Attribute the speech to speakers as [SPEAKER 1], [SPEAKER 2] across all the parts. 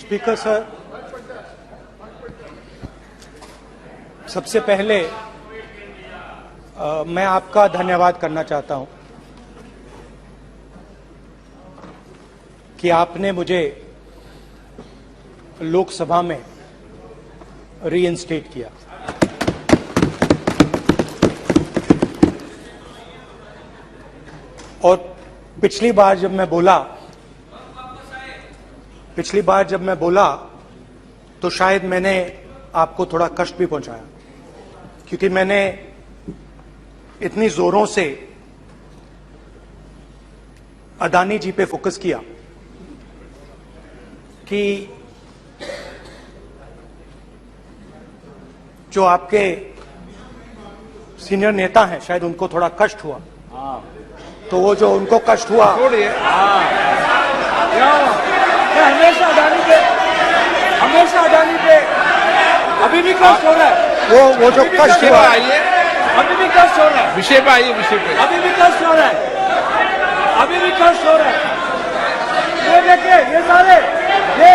[SPEAKER 1] Speaker sir, सबसे पहले मैं आपका धन्यवाद करना चाहता हूं कि आपने मुझे लोकसभा में रीइंस्टेट किया। और पिछली बार जब मैं बोला तो शायद मैंने आपको थोड़ा कष्ट भी पहुंचाया, क्योंकि मैंने इतनी जोरों से अदानी जी पे फोकस किया कि जो आपके सीनियर नेता हैं शायद उनको थोड़ा कष्ट हुआ। तो वो जो उनको कष्ट हुआ,
[SPEAKER 2] हमेशा अदानी पे अभी भी कष्ट हो रहा है।
[SPEAKER 1] वो जो कष्ट हुआ,
[SPEAKER 2] अभी भी कष्ट हो रहा है।
[SPEAKER 3] विषय पे आइए, विषय पे।
[SPEAKER 2] अभी भी कष्ट हो रहा है, अभी भी कष्ट हो रहा है। ये देखिए, ये सारे ये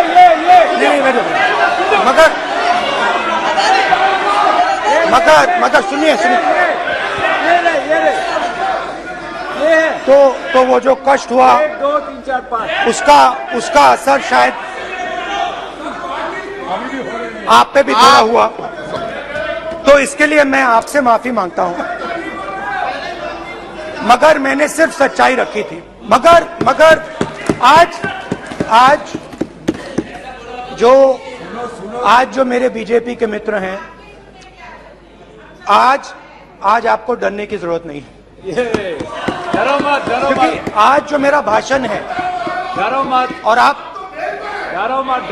[SPEAKER 1] मगर सुनिए
[SPEAKER 2] ये है।
[SPEAKER 1] तो वो जो कष्ट हुआ,
[SPEAKER 2] 1 2 3 4 5
[SPEAKER 1] उसका असर शायद आप पे भी थोड़ा हुआ। तो इसके लिए मैं आपसे माफी मांगता हूं, मगर मैंने सिर्फ सच्चाई रखी थी। मगर आज जो मेरे बीजेपी के मित्र हैं, आज आपको डरने की जरूरत नहीं है।
[SPEAKER 2] डरो मत,
[SPEAKER 1] क्योंकि आज जो मेरा भाषण है,
[SPEAKER 2] डरो मत,
[SPEAKER 1] और आप
[SPEAKER 2] डरो मत।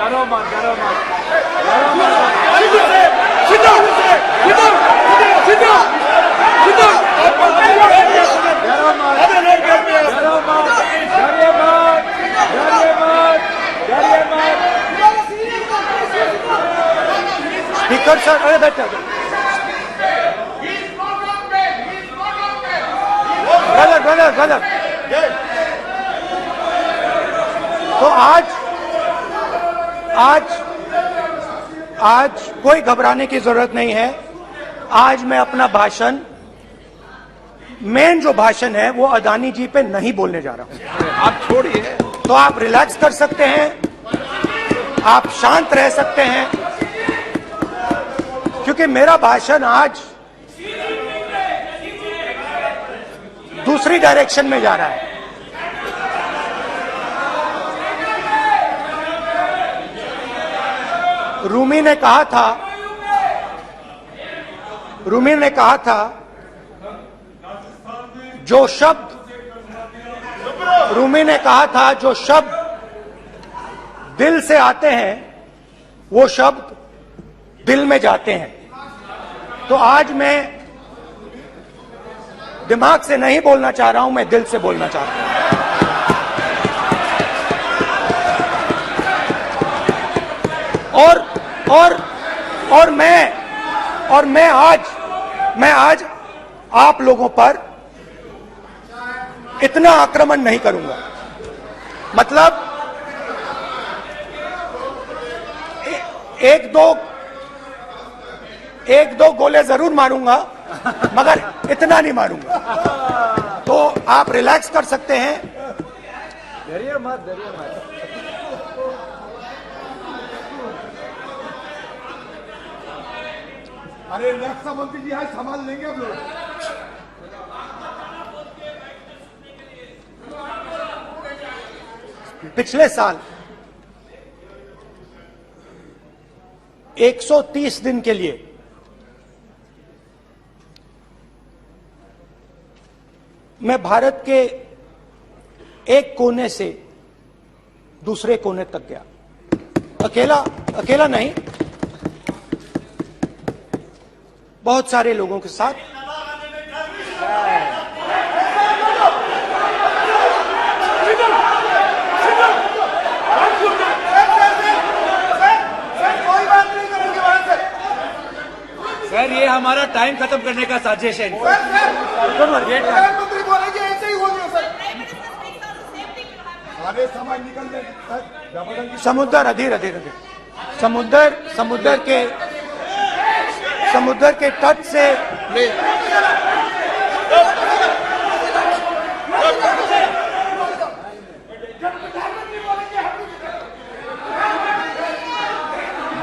[SPEAKER 1] स्पीकर सर, अरे बैठे, गलत। तो आज कोई घबराने की जरूरत नहीं है। आज मैं अपना भाषण, मेन जो भाषण है, वो अदानी जी पे नहीं बोलने जा रहा हूं।
[SPEAKER 3] आप छोड़िए,
[SPEAKER 1] तो आप रिलैक्स कर सकते हैं, आप शांत रह सकते हैं, क्योंकि मेरा भाषण आज दूसरी डायरेक्शन में जा रहा है। रूमी ने कहा था जो शब्द दिल से आते हैं वो शब्द दिल में जाते हैं। तो आज मैं दिमाग से नहीं बोलना चाह रहा हूं, मैं दिल से बोलना चाह रहा हूं। और मैं आज आप लोगों पर इतना आक्रमण नहीं करूंगा। मतलब एक दो गोले जरूर मारूंगा, मगर इतना नहीं मारूंगा। तो आप रिलैक्स कर सकते हैं।
[SPEAKER 2] डरिए मत।
[SPEAKER 3] अरे रक्षा मंत्री जी आज संभाल लेंगे आप लोग।
[SPEAKER 1] पिछले साल 130 दिन के लिए मैं भारत के एक कोने से दूसरे कोने तक गया, अकेला नहीं, बहुत सारे लोगों के साथ।
[SPEAKER 2] सर, ये हमारा टाइम खत्म करने का साजिश है।
[SPEAKER 3] प्रधानमंत्री बोलेंगे ऐसे ही हो गया सर। सारे समाज निकल जाए
[SPEAKER 1] समुद्र अधीर अधीर अधीर समुद्र के तट से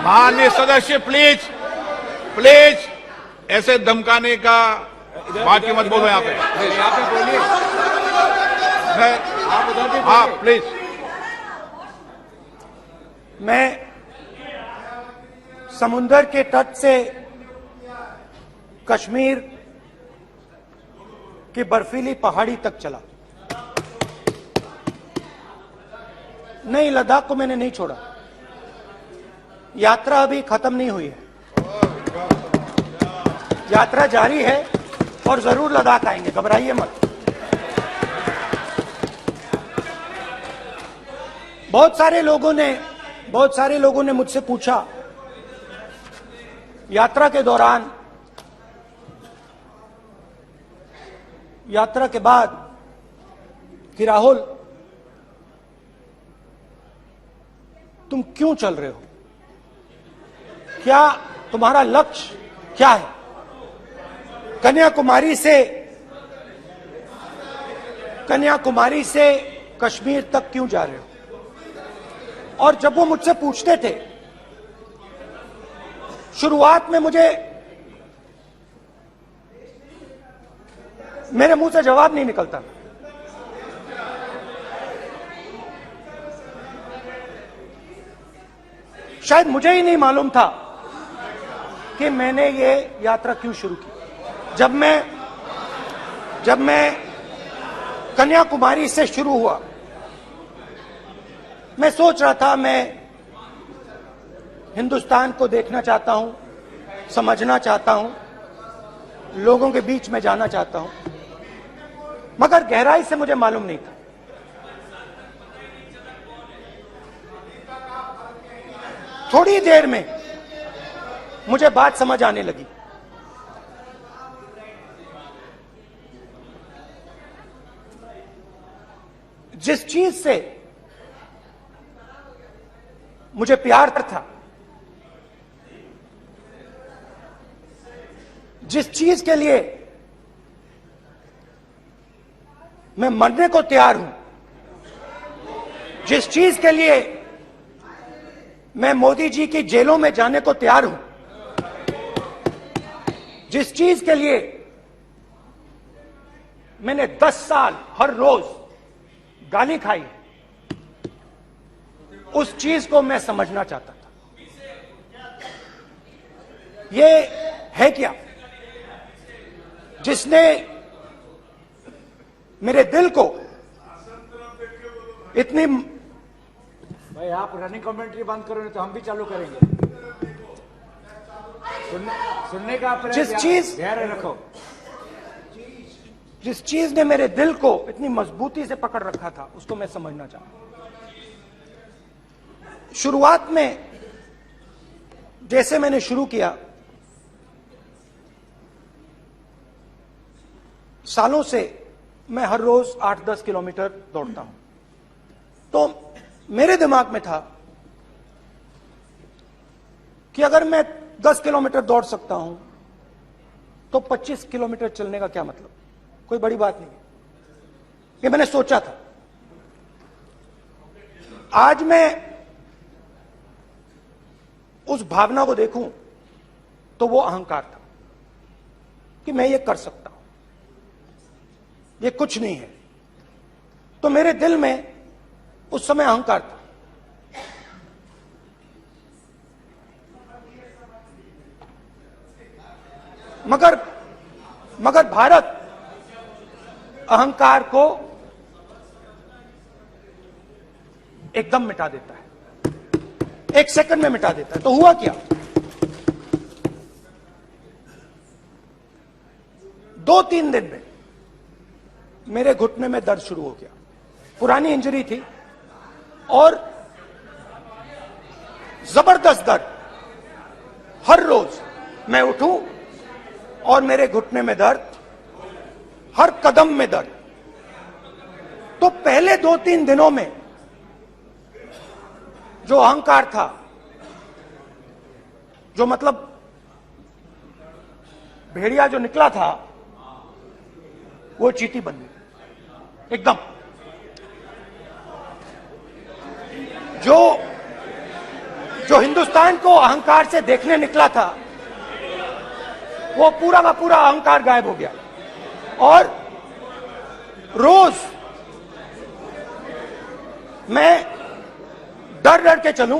[SPEAKER 4] माननीय सदस्य प्लीज प्लीज ऐसे धमकाने का बात की मत बोलो यहाँ पे।
[SPEAKER 2] यहाँ पे बोलिए, आप उधर भी
[SPEAKER 4] हाँ प्लीज।
[SPEAKER 1] मैं समुद्र के तट से कश्मीर की बर्फीली पहाड़ी तक चला। नहीं, लद्दाख को मैंने नहीं छोड़ा। यात्रा अभी खत्म नहीं हुई है, यात्रा जारी है और जरूर लद्दाख आएंगे, घबराइए मत। बहुत सारे लोगों ने मुझसे पूछा यात्रा के दौरान, यात्रा के बाद कि राहुल तुम क्यों चल रहे हो, क्या तुम्हारा लक्ष्य क्या है, कन्याकुमारी से कश्मीर तक क्यों जा रहे हो। और जब वो मुझसे पूछते थे, शुरुआत में मेरे मुंह से जवाब नहीं निकलता। शायद मुझे ही नहीं मालूम था कि मैंने ये यात्रा क्यों शुरू की। जब मैं कन्याकुमारी से शुरू हुआ, मैं सोच रहा था मैं हिंदुस्तान को देखना चाहता हूं, समझना चाहता हूं, लोगों के बीच में जाना चाहता हूं, मगर गहराई से मुझे मालूम नहीं था। थोड़ी देर में मुझे बात समझ आने लगी। जिस चीज से मुझे प्यार था, जिस चीज के लिए मैं मरने को तैयार हूं, जिस चीज के लिए मैं मोदी जी की जेलों में जाने को तैयार हूं, जिस चीज के लिए मैंने 10 साल हर रोज गाली खाई, उस चीज को मैं समझना चाहता था। ये है क्या जिसने मेरे दिल को इतनी।
[SPEAKER 2] भाई आप रनिंग कमेंट्री बंद करो, नहीं तो हम भी चालू करेंगे। सुनने का
[SPEAKER 1] जिस चीज
[SPEAKER 2] धैर्य रखो।
[SPEAKER 1] जिस चीज ने मेरे दिल को इतनी मजबूती से पकड़ रखा था, उसको मैं समझना चाहता। शुरुआत में जैसे मैंने शुरू किया, सालों से मैं हर रोज 8-10 किलोमीटर दौड़ता हूं, तो मेरे दिमाग में था कि अगर मैं 10 किलोमीटर दौड़ सकता हूं तो 25 किलोमीटर चलने का क्या मतलब, कोई बड़ी बात नहीं है। ये मैंने सोचा था। आज मैं उस भावना को देखूं तो वो अहंकार था कि मैं ये कर सकता हूं, ये कुछ नहीं है। तो मेरे दिल में उस समय अहंकार था। मगर भारत अहंकार को एकदम मिटा देता है, 1 सेकंड में मिटा देता है। तो हुआ क्या, 2-3 दिन में मेरे घुटने में दर्द शुरू हो गया। पुरानी इंजरी थी और जबरदस्त दर्द। हर रोज मैं उठूं और मेरे घुटने में दर्द, हर कदम में दर्द। तो पहले 2-3 दिनों में जो अहंकार था, जो मतलब भेड़िया जो निकला था, वो चींटी बन गई एकदम। जो हिंदुस्तान को अहंकार से देखने निकला था, वो पूरा का पूरा अहंकार गायब हो गया। और रोज मैं डर डर के चलूं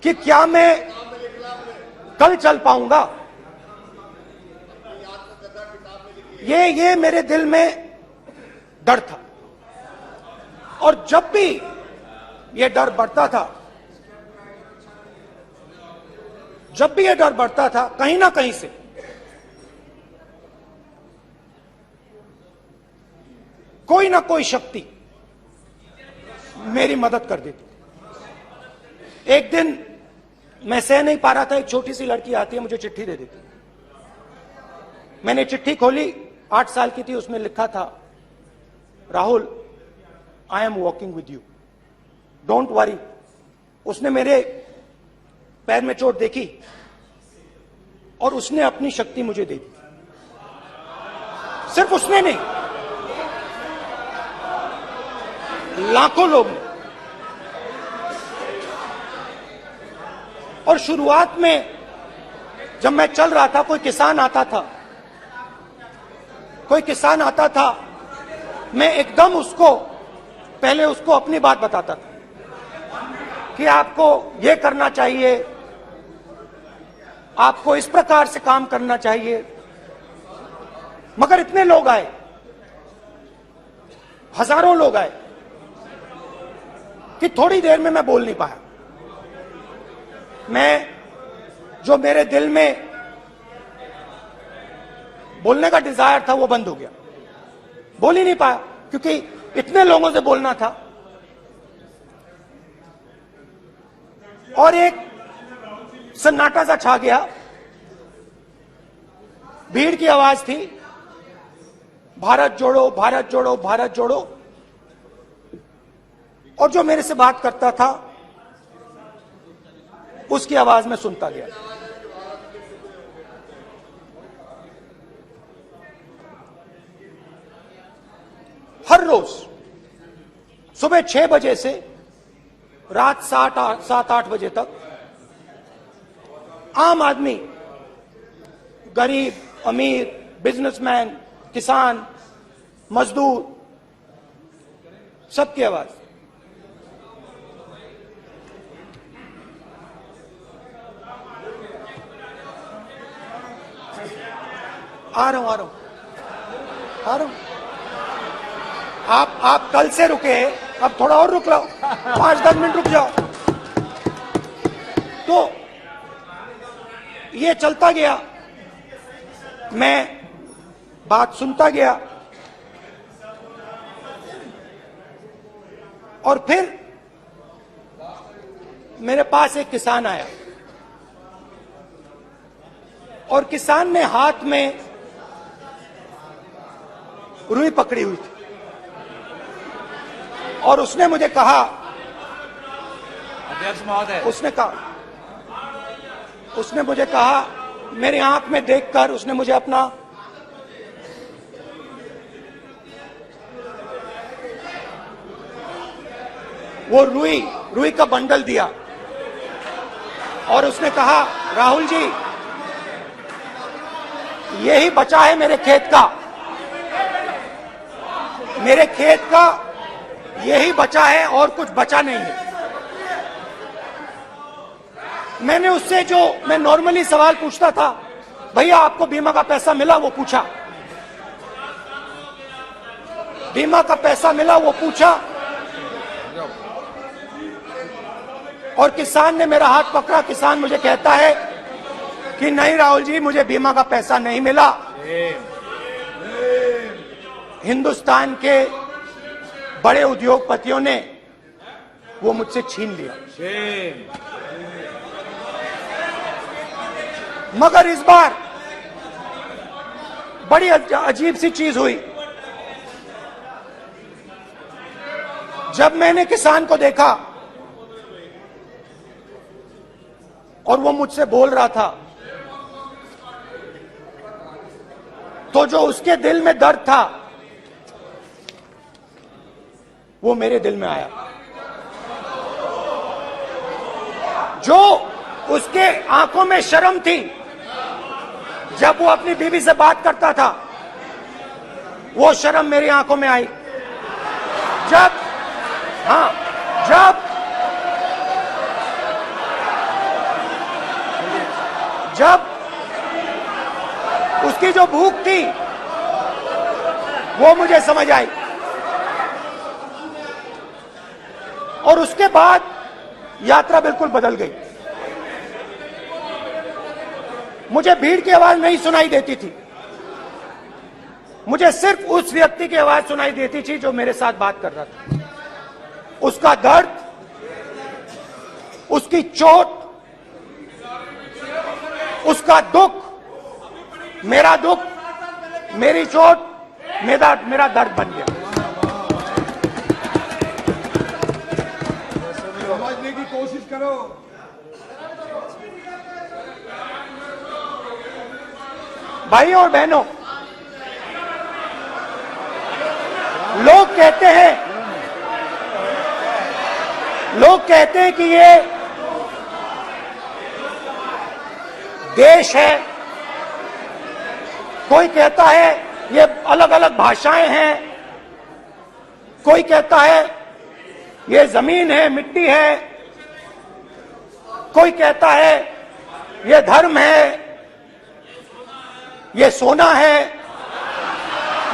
[SPEAKER 1] कि क्या मैं कल चल पाऊंगा। ये मेरे दिल में डर था। और जब भी ये डर बढ़ता था, कहीं ना कहीं से कोई ना कोई शक्ति मेरी मदद कर देती। एक दिन मैं सह नहीं पा रहा था, एक छोटी सी लड़की आती है, मुझे चिट्ठी दे देती। मैंने चिट्ठी खोली, 8 साल की थी, उसमें लिखा था, Rahul, I am walking with you, don't worry. उसने मेरे पैर में चोट देखी और उसने अपनी शक्ति मुझे दे दी। सिर्फ उसने नहीं, लाखों लोग ने। और शुरुआत में जब मैं चल रहा था, कोई किसान आता था, मैं एकदम पहले उसको अपनी बात बताता था कि आपको ये करना चाहिए, आपको इस प्रकार से काम करना चाहिए। मगर इतने लोग आए, हजारों लोग आए, कि थोड़ी देर में मैं बोल नहीं पाया। जो मेरे दिल में बोलने का डिजायर था, वो बंद हो गया। बोल ही नहीं पाया, क्योंकि इतने लोगों से बोलना था। और एक सन्नाटा सा छा गया, भीड़ की आवाज थी, भारत जोड़ो, भारत जोड़ो, भारत जोड़ो। और जो मेरे से बात करता था, उसकी आवाज में सुनता गया। हर रोज सुबह 6 बजे से रात 7-8 बजे तक आम आदमी, गरीब, अमीर, बिजनेसमैन, किसान, मजदूर, सबकी आवाज। आ रहा हूं। आप कल से रुके, अब थोड़ा और रुक लो, 5-10 मिनट रुक जाओ। तो ये चलता गया, मैं बात सुनता गया। और फिर मेरे पास एक किसान आया, और किसान ने हाथ में रुई पकड़ी हुई थी, और उसने मुझे कहा,
[SPEAKER 2] अध्यक्ष महोदय,
[SPEAKER 1] उसने मुझे कहा, मेरी आंख में देखकर उसने मुझे अपना वो रुई का बंडल दिया, और उसने कहा, राहुल जी, यही बचा है मेरे खेत का यही बचा है, और कुछ बचा नहीं है। मैंने उससे, जो मैं नॉर्मली सवाल पूछता था, भैया आपको बीमा का पैसा मिला, वो पूछा। बीमा का पैसा मिला, वो पूछा। और किसान ने मेरा हाथ पकड़ा। किसान मुझे कहता है कि नहीं राहुल जी, मुझे बीमा का पैसा नहीं मिला, हिंदुस्तान के बड़े उद्योगपतियों ने वो मुझसे छीन लिया। मगर इस बार बड़ी अजीब सी चीज हुई। जब मैंने किसान को देखा और वो मुझसे बोल रहा था, तो जो उसके दिल में दर्द था वो मेरे दिल में आया। जो उसके आंखों में शर्म थी जब वो अपनी बीवी से बात करता था, वो शर्म मेरी आंखों में आई। जब उसकी जो भूख थी वो मुझे समझ आई। और उसके बाद यात्रा बिल्कुल बदल गई। मुझे भीड़ की आवाज नहीं सुनाई देती थी, मुझे सिर्फ उस व्यक्ति की आवाज सुनाई देती थी जो मेरे साथ बात कर रहा था। उसका दर्द, उसकी चोट, उसका दुख, मेरा दुख, मेरी चोट, मेरा दर्द बन गया।
[SPEAKER 3] समझने की कोशिश करो।
[SPEAKER 1] भाइयों और बहनों, लोग कहते हैं कि ये देश है, कोई कहता है ये अलग अलग भाषाएं हैं, कोई कहता है ये जमीन है, मिट्टी है, कोई कहता है ये धर्म है, ये सोना है,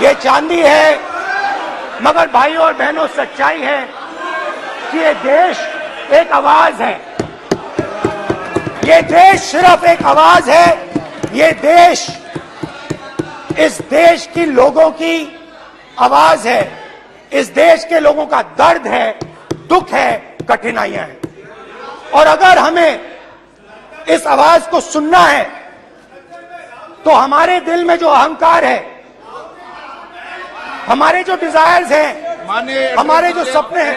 [SPEAKER 1] ये चांदी है। मगर भाइयों और बहनों, सच्चाई है कि ये देश एक आवाज है। ये देश सिर्फ एक आवाज है। ये देश, इस देश की लोगों की आवाज है। इस देश के लोगों का दर्द है, दुख है, कठिनाइयां हैं। और अगर हमें इस आवाज को सुनना है तो हमारे दिल में जो अहंकार है, हमारे जो डिजायर्स हैं, हमारे जो सपने हैं,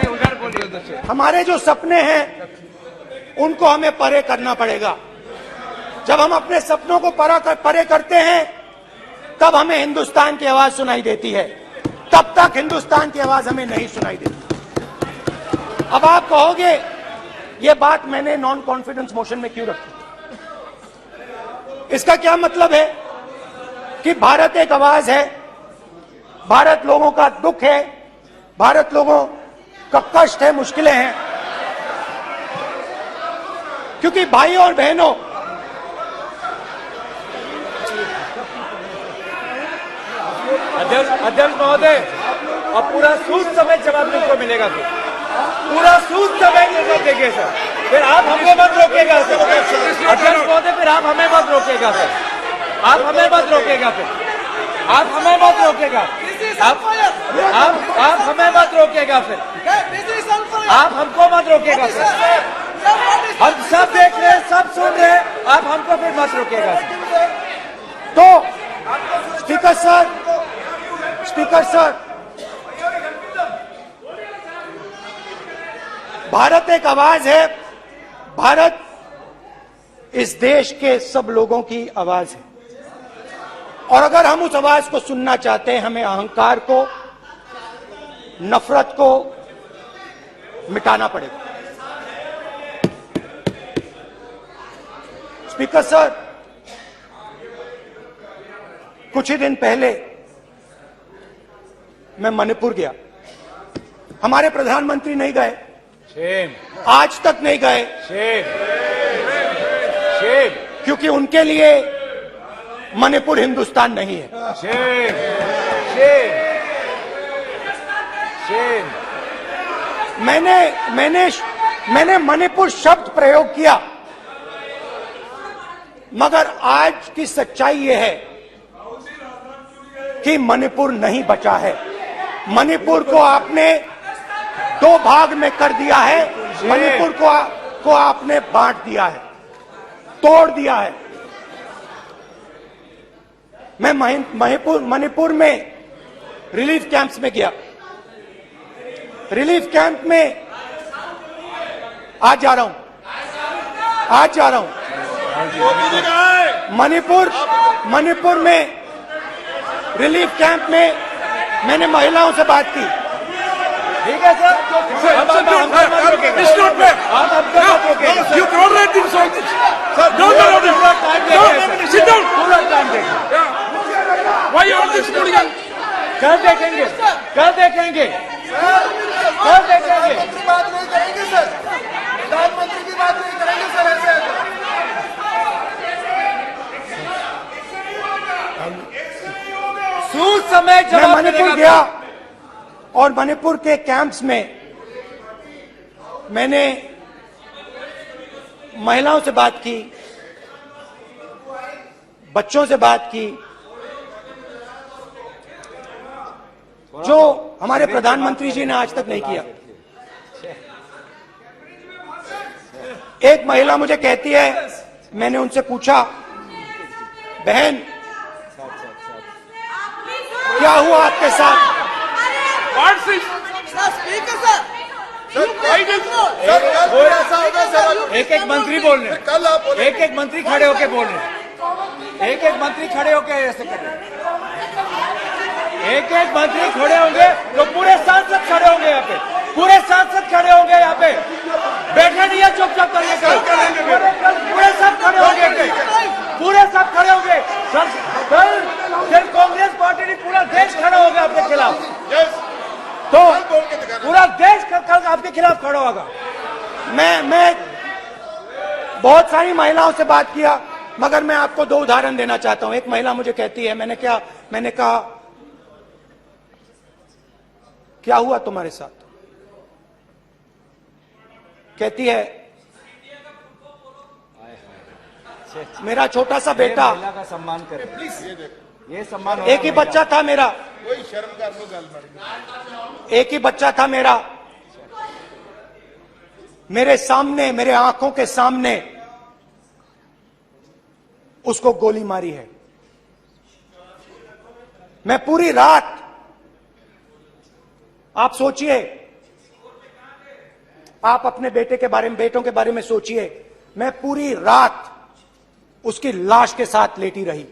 [SPEAKER 1] हमारे जो सपने हैं, उनको हमें परे करना पड़ेगा। जब हम अपने सपनों को परे करते हैं तब हमें हिंदुस्तान की आवाज सुनाई देती है, तब तक हिंदुस्तान की आवाज हमें नहीं सुनाई देती। अब आप कहोगे ये बात मैंने नॉन कॉन्फिडेंस मोशन में क्यों रखी? इसका क्या मतलब है कि भारत एक आवाज है, भारत लोगों का दुख है, भारत लोगों का कष्ट है, मुश्किलें हैं। क्योंकि भाइयों और बहनों,
[SPEAKER 2] अध्यक्ष महोदय, अब पूरा सूद समेत जवाब तुमको मिलेगा, फिर पूरा सूद समेत जवाब देंगे सर। फिर आप हमको मत रोकेगा सर। अध्यक्ष महोदय, फिर आप हमें मत रोकेगा सर। आप हमें मत रोकेगा, फिर आप हमें मत रोकेगा, आप हमें मत रोकेगा, फिर आप हमको मत रोकेगा सर। हम सब देख रहे हैं, सब सुन रहे हैं, आप हमको फिर मत रोकेगा सर।
[SPEAKER 1] तो स्पीकर सर, भारत एक आवाज है, भारत इस देश के सब लोगों की आवाज है। और अगर हम उस आवाज को सुनना चाहते हैं, हमें अहंकार को, नफरत को मिटाना पड़ेगा। स्पीकर सर, कुछ ही दिन पहले मैं मणिपुर गया। हमारे प्रधानमंत्री नहीं गए, आज तक नहीं गए, क्योंकि उनके लिए मणिपुर हिंदुस्तान नहीं है। मैंने मणिपुर शब्द प्रयोग किया, मगर आज की सच्चाई यह है कि मणिपुर नहीं बचा है। मणिपुर को आपने दो भाग में कर दिया है, मणिपुर को आपने बांट दिया है, तोड़ दिया है। मैं मणिपुर में रिलीफ कैंप्स में गया। रिलीफ कैंप में आज जा रहा हूं, आज जा रहा हूं मणिपुर में रिलीफ कैंप में मैंने महिलाओं से बात की।
[SPEAKER 2] ठीक है सर, अब आप हमको मत रोकिएगा।
[SPEAKER 5] It's not fair.
[SPEAKER 2] आप हमको मत रोकिएगा।
[SPEAKER 5] You tolerate insults. Sir, don't allow this. Sit down.
[SPEAKER 2] पूरा टाइम देखेंगे।
[SPEAKER 5] Why you all this morning?
[SPEAKER 2] कल देखेंगे, कल देखेंगे, कल देखेंगे।
[SPEAKER 3] बात नहीं करेंगे सर, प्रधानमंत्री की बात नहीं करेंगे सर ऐसे।
[SPEAKER 2] सूद समय
[SPEAKER 1] मैं
[SPEAKER 2] जवाब
[SPEAKER 1] मणिपुर
[SPEAKER 2] मिलेगा।
[SPEAKER 1] गया और मणिपुर के कैंप्स में मैंने महिलाओं से बात की, बच्चों से बात की, जो हमारे प्रधानमंत्री जी ने आज तक नहीं किया। एक महिला मुझे कहती है, मैंने उनसे पूछा, बहन क्या हुआ आपके साथ?
[SPEAKER 5] What's this?
[SPEAKER 2] एक एक मंत्री बोल रहे हैं,
[SPEAKER 3] कल आप बोले
[SPEAKER 2] एक एक मंत्री खड़े होके बोल रहे हैं, एक एक मंत्री खड़े होके ऐसे कर रहे हैं। एक एक मंत्री खड़े होंगे तो पूरे सांसद खड़े होंगे यहाँ पे, पूरे सांसद खड़े होंगे यहाँ पे। बैठे नहीं है, चुपचाप करिए। पूरे सब खड़े होंगे, पूरे सब खड़े होंगे। कल कांग्रेस पार्टी ने पूरा देश खड़ा होगा आपके खिलाफ, तो पूरा देश कल आपके खिलाफ खड़ा होगा। मैं बहुत सारी महिलाओं से बात किया, मगर मैं आपको दो उदाहरण देना चाहता हूं। एक महिला मुझे कहती है, मैंने कहा क्या हुआ तुम्हारे साथ? कहती है, मेरा छोटा सा बेटा, महिला का सम्मान करें प्लीज, ये सम्मान।
[SPEAKER 1] एक ही बच्चा था मेरा,
[SPEAKER 3] कोई शर्म कर लो गल मैडम।
[SPEAKER 1] एक ही बच्चा था मेरा, मेरे सामने, मेरे आंखों के सामने उसको गोली मारी है। मैं पूरी रात, आप सोचिए, आप अपने बेटे के बारे में, बेटों के बारे में सोचिए, मैं पूरी रात उसकी लाश के साथ लेटी रही।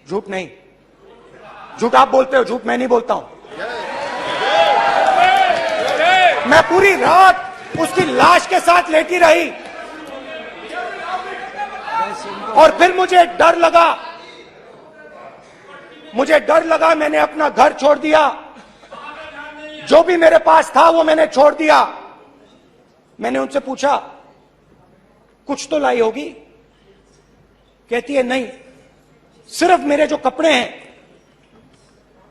[SPEAKER 1] झूठ नहीं, झूठ आप बोलते हो, झूठ मैं नहीं बोलता हूं। मैं पूरी रात उसकी लाश के साथ लेटी रही और फिर मुझे डर लगा, मैंने अपना घर छोड़ दिया, जो भी मेरे पास था वो मैंने छोड़ दिया। मैंने उनसे पूछा, कुछ तो लाई होगी? कहती है, नहीं, सिर्फ मेरे जो कपड़े हैं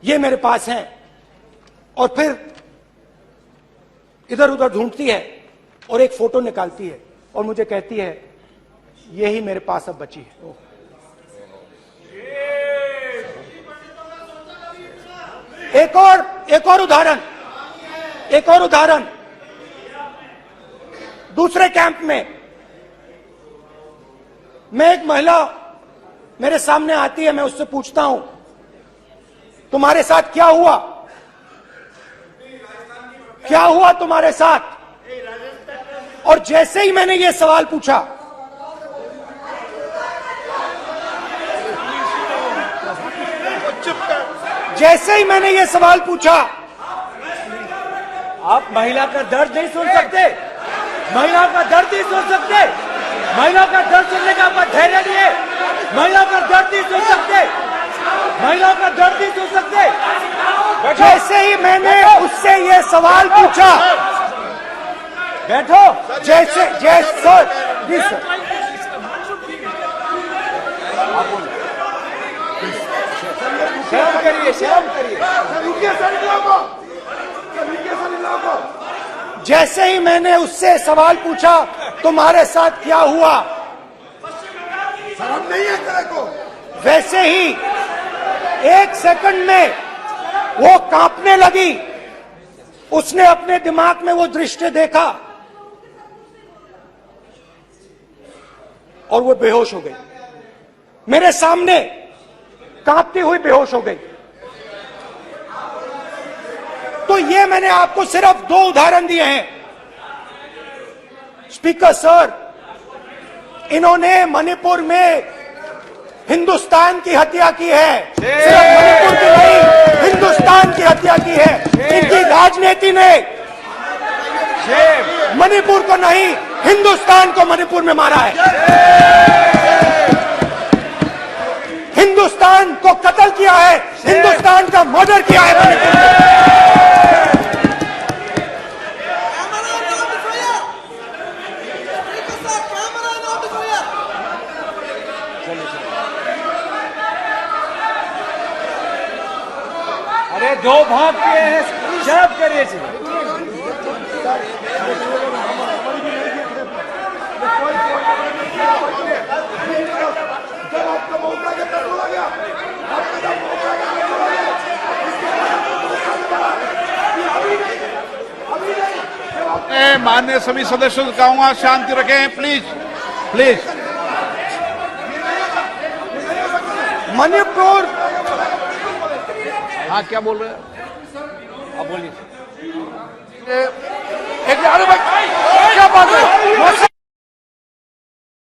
[SPEAKER 1] ये मेरे पास हैं। और फिर इधर उधर ढूंढती है और एक फोटो निकालती है और मुझे कहती है, यही मेरे पास अब बची है। एक और उदाहरण, दूसरे कैंप में मैं, एक महिला मेरे सामने आती है, मैं उससे पूछता हूं, तुम्हारे साथ क्या हुआ? क्या हुआ तुम्हारे साथ? और जैसे ही मैंने ये सवाल पूछा,
[SPEAKER 2] आप महिला का दर्द नहीं सुन सकते, महिला का दर्द नहीं सुन सकते, महिला का दर्द सुनने का आपका धैर्य नहीं है, महिला का दर्द नहीं सुन सकते, महिला का दर्द नहीं सुन सकते।
[SPEAKER 1] जैसे ही मैंने उससे ये सवाल पूछा,
[SPEAKER 2] बैठो,
[SPEAKER 1] जैसे
[SPEAKER 2] शर्म करिए, शर्म करिए।
[SPEAKER 1] जैसे ही मैंने उससे सवाल पूछा, तुम्हारे साथ क्या हुआ,
[SPEAKER 3] शर्म नहीं है तेरे को?
[SPEAKER 1] वैसे ही 1 सेकंड में वो कांपने लगी। उसने अपने दिमाग में वो दृश्य देखा और वो बेहोश हो गई। मेरे सामने कांपती हुई बेहोश हो गई। तो ये मैंने आपको सिर्फ 2 उदाहरण दिए हैं। स्पीकर सर, इन्होंने मणिपुर में हिंदुस्तान की हत्या की है, सिर्फ मणिपुर की नहीं, हिंदुस्तान की हत्या की है। इनकी राजनीति ने मणिपुर को नहीं, हिंदुस्तान को मणिपुर में मारा है। हिंदुस्तान को कत्ल किया है, हिंदुस्तान का मर्डर किया है मणिपुर में।
[SPEAKER 2] अरे 2 भाग किए हैं, शराब करिए जी।
[SPEAKER 4] मैं माननीय सभी सदस्यों से कहूंगा शांति रखें, प्लीज प्लीज।
[SPEAKER 1] मणिपुर,
[SPEAKER 4] हाँ क्या बोल रहे हैं?
[SPEAKER 2] अब बोलिए।
[SPEAKER 4] एक अरे भाई क्या बात है?